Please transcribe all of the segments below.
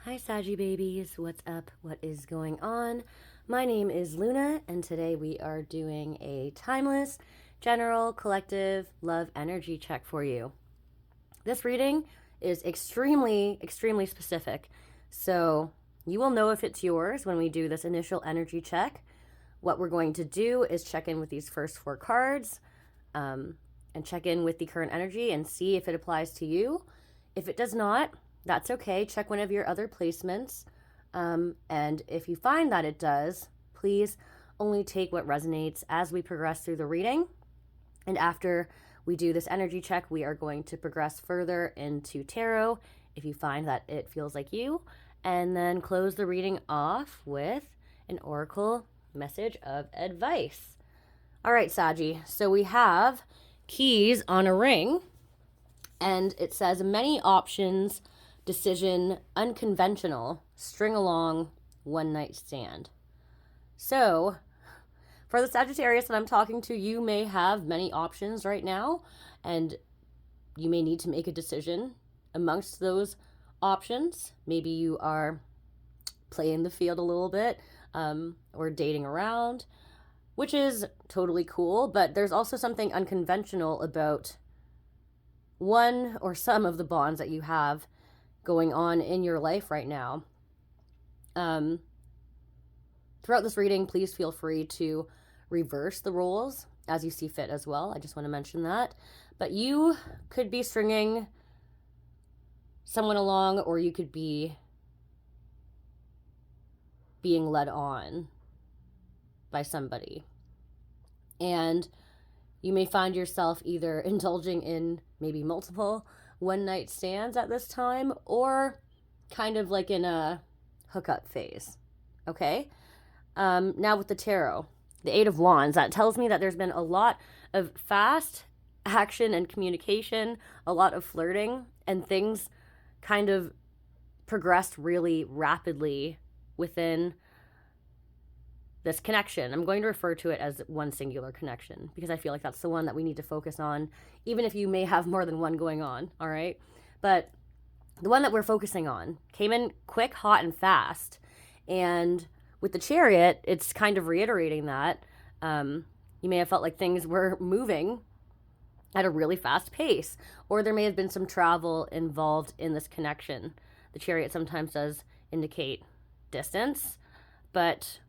Hi, Saggy babies. What's up? What is going on? My name is Luna, and today we are doing a timeless, general, collective love energy check for you. This reading is extremely specific, so you will know if it's yours when we do this initial energy check. What we're going to do is check in with these first four cards and check in with the current energy and see if it applies to you. If it does not, that's okay. Check one of your other placements. And if you find that it does, please only take what resonates as we progress through the reading. And after we do this energy check, we are going to progress further into tarot if you find that it feels like you, and then close the reading off with an oracle message of advice. All right, Saggy. So we have keys on a ring, and it says many options, decision, unconventional, string along, one night stand. So for the Sagittarius that I'm talking to, you may have many options right now, and you may need to make a decision amongst those options. Maybe you are playing the field a little bit, or dating around, which is totally cool, but there's also something unconventional about one or some of the bonds that you have going on in your life right now. Throughout this reading, please feel free to reverse the roles as you see fit as well. I just want to mention that. But you could be stringing someone along, or you could be being led on by somebody. And you may find yourself either indulging in maybe multiple one-night stands at this time, or kind of like in a hookup phase. Okay? Now with the tarot, the Eight of Wands, that tells me that there's been a lot of fast action and communication, a lot of flirting, and things kind of progressed really rapidly within this connection. I'm going to refer to it as one singular connection because I feel like that's the one that we need to focus on, even if you may have more than one going on, all right? But the one that we're focusing on came in quick, hot, and fast. And with the Chariot, it's kind of reiterating that. You may have felt like things were moving at a really fast pace, or there may have been some travel involved in this connection. The Chariot sometimes does indicate distance, but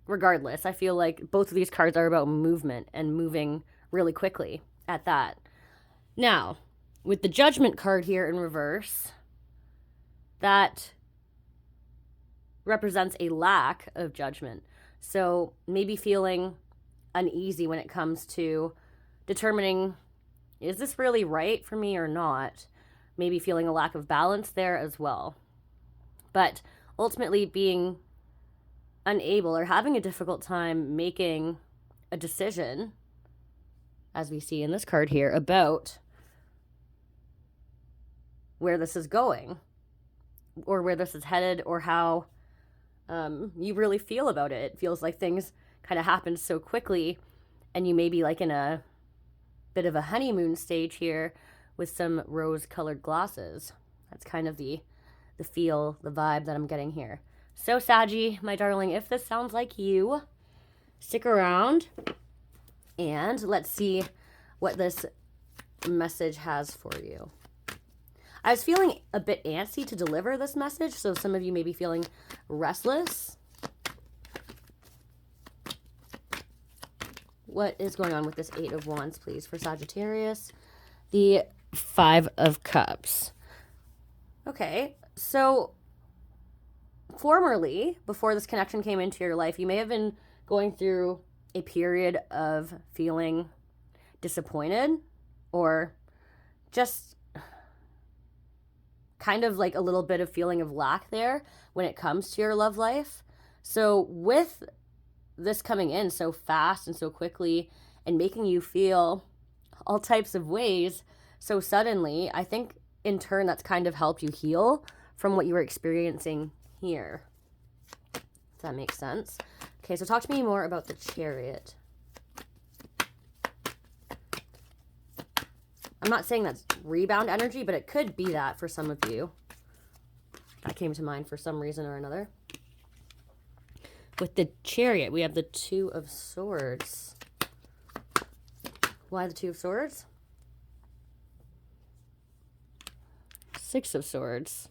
regardless, I feel like both of these cards are about movement and moving really quickly at that. Now, with the Judgment card here in reverse, that represents a lack of judgment. So maybe feeling uneasy when it comes to determining, is this really right for me or not? Maybe feeling a lack of balance there as well. But ultimately being unable or having a difficult time making a decision, as we see in this card here, about where this is going or where this is headed, or how you really feel about it. It feels like things kind of happen so quickly, and you may be like in a bit of a honeymoon stage here with some rose-colored glasses. That's kind of the feel, the vibe that I'm getting here. So, Saggy, my darling, if this sounds like you, stick around and let's see what this message has for you. I was feeling a bit antsy to deliver this message, so some of you may be feeling restless. What is going on with this Eight of Wands, please, for Sagittarius? The Five of Cups. Okay, so formerly, before this connection came into your life, you may have been going through a period of feeling disappointed, or just kind of like a little bit of feeling of lack there when it comes to your love life. So with this coming in so fast and so quickly and making you feel all types of ways so suddenly, I think in turn that's kind of helped you heal from what you were experiencing here. Does that make sense? Okay, so talk to me more about the Chariot. I'm not saying that's rebound energy, but it could be that for some of you. That came to mind for some reason or another. With the Chariot, we have the Two of Swords. Why the Two of Swords? Six of Swords.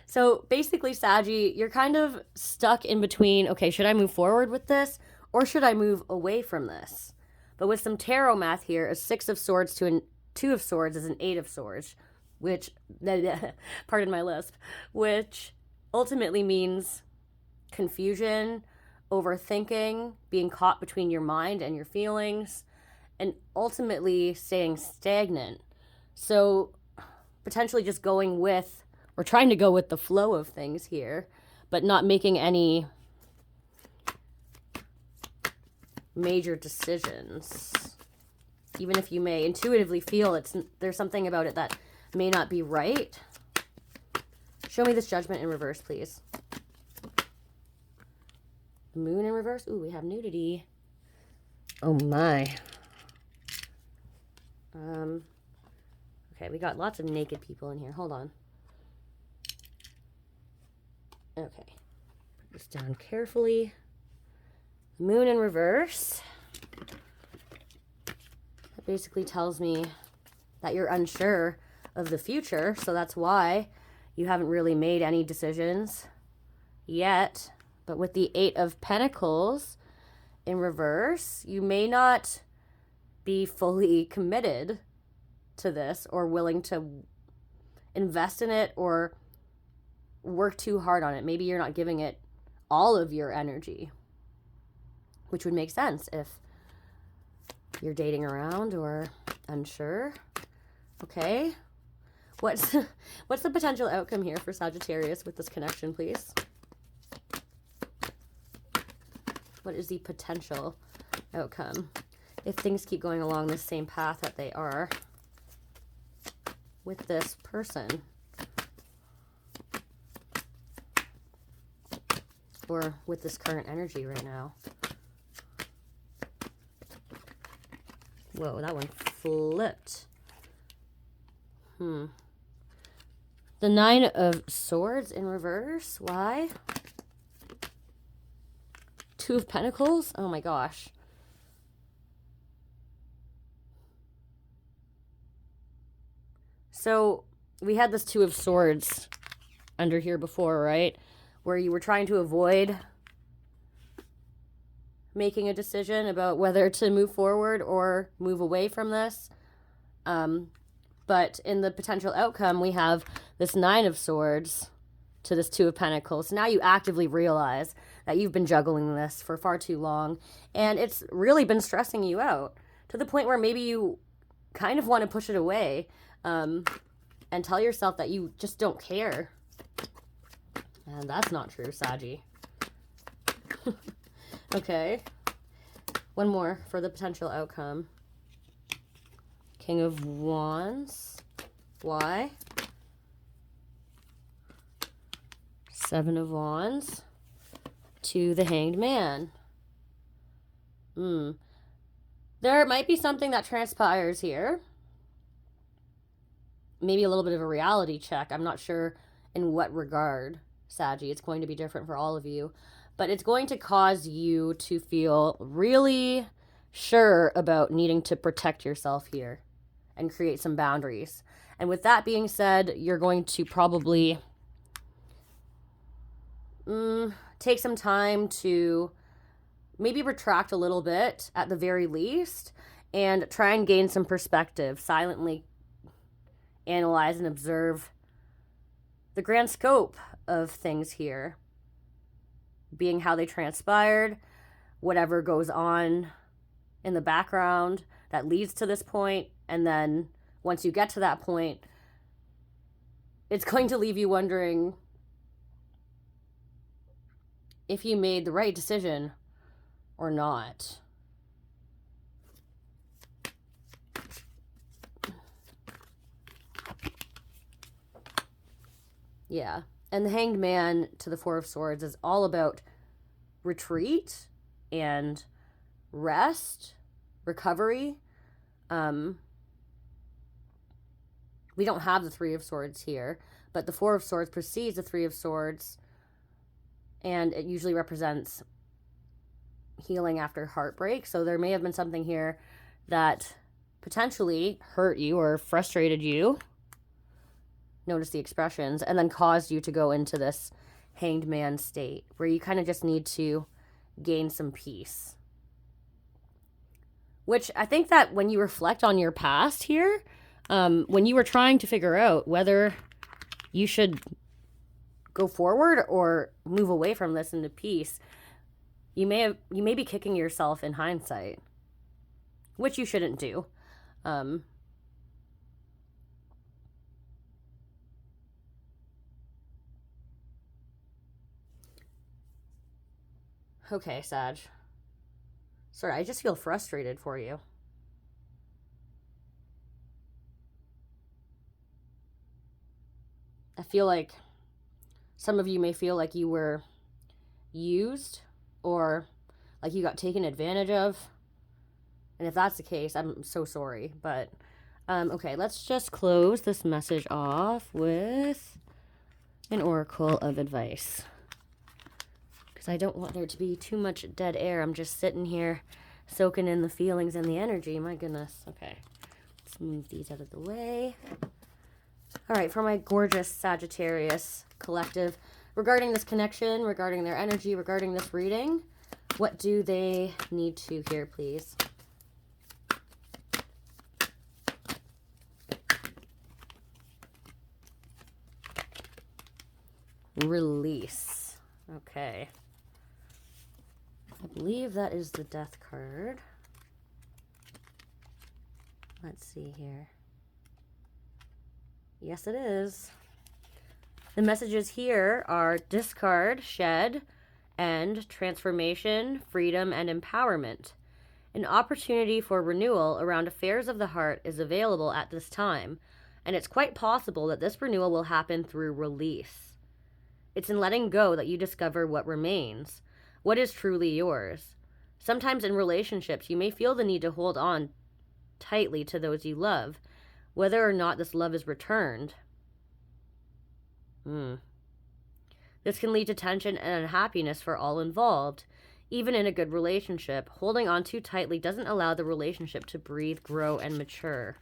So basically, Saggy, you're kind of stuck in between, okay, should I move forward with this or should I move away from this? But with some tarot math here, a Six of Swords to a Two of Swords is an Eight of Swords, which, pardon my lisp, which ultimately means confusion, overthinking, being caught between your mind and your feelings, and ultimately staying stagnant. So potentially just going with, or trying to go with the flow of things here, but not making any major decisions. Even if you may intuitively feel there's something about it that may not be right. Show me this Judgment in reverse, please. Moon in reverse. Ooh, we have nudity. Oh my. Okay, we got lots of naked people in here. Hold on. Okay. Put this down carefully. Moon in reverse. That basically tells me that you're unsure of the future, so that's why you haven't really made any decisions yet. But with the Eight of Pentacles in reverse, you may not be fully committed to this or willing to invest in it or work too hard on it. Maybe you're not giving it all of your energy, which would make sense if you're dating around or unsure. Okay. What's the potential outcome here for Sagittarius with this connection, please? What is the potential outcome if things keep going along the same path that they are with this person? Or with this current energy right now? Whoa, that one flipped. The Nine of Swords in reverse. Why? Two of Pentacles. Oh my gosh. So we had this Two of Swords under here before, right? Where you were trying to avoid making a decision about whether to move forward or move away from this. But in the potential outcome, we have this Nine of Swords to this Two of Pentacles. So now you actively realize that you've been juggling this for far too long, and it's really been stressing you out to the point where maybe you kind of want to push it away and tell yourself that you just don't care. And that's not true, Saggy. Okay. One more for the potential outcome. King of Wands. Why? Seven of Wands to the Hanged Man. There might be something that transpires here. Maybe a little bit of a reality check. I'm not sure in what regard, Saggy. It's going to be different for all of you. But it's going to cause you to feel really sure about needing to protect yourself here and create some boundaries. And with that being said, you're going to probably take some time to maybe retract a little bit at the very least and try and gain some perspective. Silently analyze and observe the grand scope of things here, being how they transpired, whatever goes on in the background that leads to this point. And then once you get to that point, it's going to leave you wondering if you made the right decision or not. Yeah. And the Hanged Man to the Four of Swords is all about retreat and rest, recovery. We don't have the Three of Swords here, but the Four of Swords precedes the Three of Swords, and it usually represents healing after heartbreak. So there may have been something here that potentially hurt you or frustrated you. Notice the expressions, and then caused you to go into this hanged man state where you kind of just need to gain some peace. Which I think that when you reflect on your past here, when you were trying to figure out whether you should go forward or move away from this into peace, you may be kicking yourself in hindsight, which you shouldn't do. Okay, Sag. Sorry, I just feel frustrated for you. I feel like some of you may feel like you were used or like you got taken advantage of. And if that's the case, I'm so sorry. But, okay, let's just close this message off with an oracle of advice. Because I don't want there to be too much dead air. I'm just sitting here soaking in the feelings and the energy. My goodness. Okay, let's move these out of the way. All right, for my gorgeous Sagittarius collective, regarding this connection, regarding their energy, regarding this reading, what do they need to hear, please? Release. Okay. I believe that is the Death card. Let's see here. Yes, it is. The messages here are discard, shed, end, transformation, freedom, and empowerment. An opportunity for renewal around affairs of the heart is available at this time, and it's quite possible that this renewal will happen through release. It's in letting go that you discover what remains, what is truly yours. Sometimes in relationships, you may feel the need to hold on tightly to those you love, whether or not this love is returned. This can lead to tension and unhappiness for all involved. Even in a good relationship, holding on too tightly doesn't allow the relationship to breathe, grow, and mature.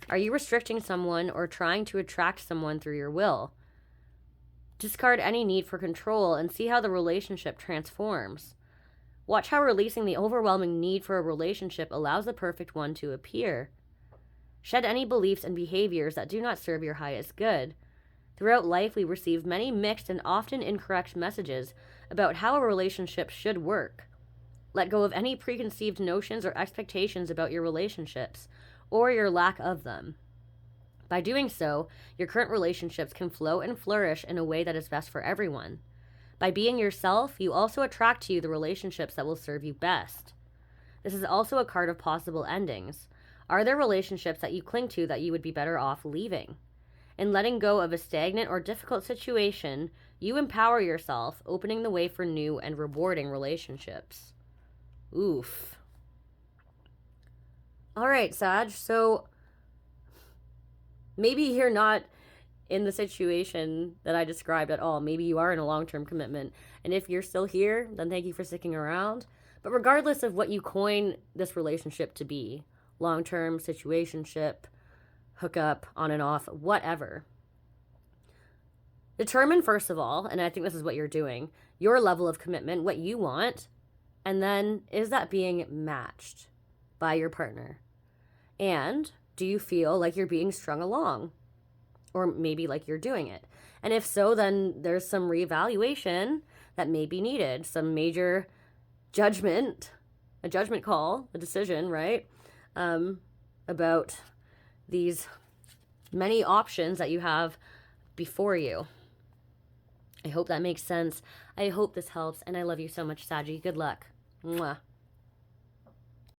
Are you restricting someone or trying to attract someone through your will? Discard any need for control and see how the relationship transforms. Watch how releasing the overwhelming need for a relationship allows the perfect one to appear. Shed any beliefs and behaviors that do not serve your highest good. Throughout life, we receive many mixed and often incorrect messages about how a relationship should work. Let go of any preconceived notions or expectations about your relationships, or your lack of them. By doing so, your current relationships can flow and flourish in a way that is best for everyone. By being yourself, you also attract to you the relationships that will serve you best. This is also a card of possible endings. Are there relationships that you cling to that you would be better off leaving? In letting go of a stagnant or difficult situation, you empower yourself, opening the way for new and rewarding relationships. Oof. All right, Sag, so maybe you're not in the situation that I described at all. Maybe you are in a long-term commitment. And if you're still here, then thank you for sticking around. But regardless of what you coin this relationship to be, long-term, situationship, hookup, on and off, whatever, determine first of all, and I think this is what you're doing, your level of commitment, what you want, and then is that being matched by your partner? And do you feel like you're being strung along? Or maybe like you're doing it. And if so, then there's some reevaluation that may be needed, some major judgment, a judgment call, a decision, right? About these many options that you have before you. I hope that makes sense. I hope this helps, and I love you so much, Saji. Good luck. Mwah.